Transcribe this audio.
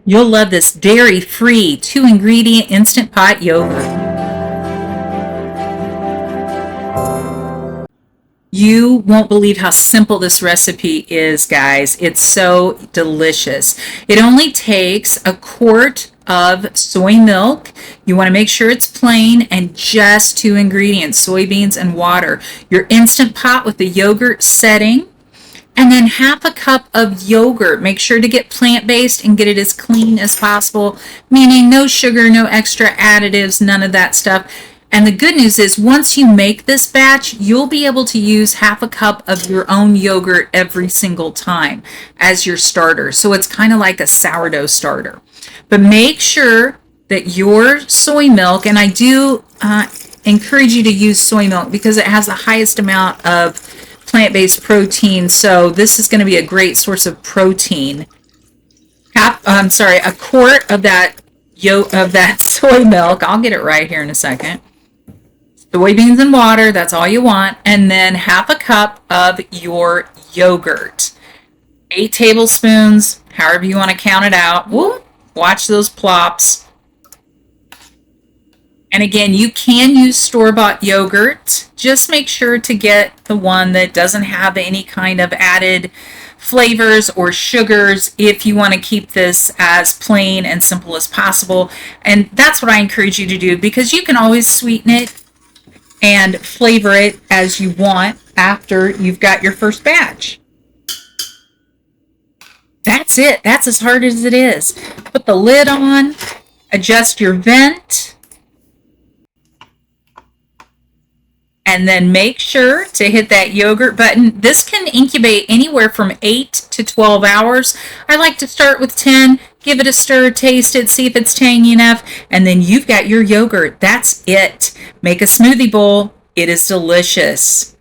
You'll love this dairy-free 2-ingredient instant pot yogurt. You won't believe how simple this recipe is, guys. It's so delicious. It only takes a quart of soy milk. You want to make sure it's plain and just 2 ingredients, soybeans and water. Your instant pot with the yogurt setting, and then half a cup of yogurt. Make sure to get plant-based and get it as clean as possible, meaning no sugar, no extra additives, none of that stuff. And the good news is once you make this batch, you'll be able to use half a cup of your own yogurt every single time as your starter. So it's kind of like a sourdough starter. But make sure that your soy milk, and I do encourage you to use soy milk because it has the highest amount of plant-based protein. So this is going to be a great source of protein. A quart of that soy milk. I'll get it right here in a second. Soybeans and water, that's all you want. And then half a cup of your yogurt. 8 tablespoons, however you want to count it out. Whoop, watch those plops. And again, you can use store-bought yogurt. Just make sure to get the one that doesn't have any kind of added flavors or sugars if you want to keep this as plain and simple as possible. And that's what I encourage you to do, because you can always sweeten it and flavor it as you want after you've got your first batch. That's it. That's as hard as it is. Put the lid on, adjust your vent, and then make sure to hit that yogurt button. This can incubate anywhere from 8 to 12 hours. I like to start with 10, give it a stir, taste it, see if it's tangy enough, and then you've got your yogurt. That's it. Make a smoothie bowl. It is delicious.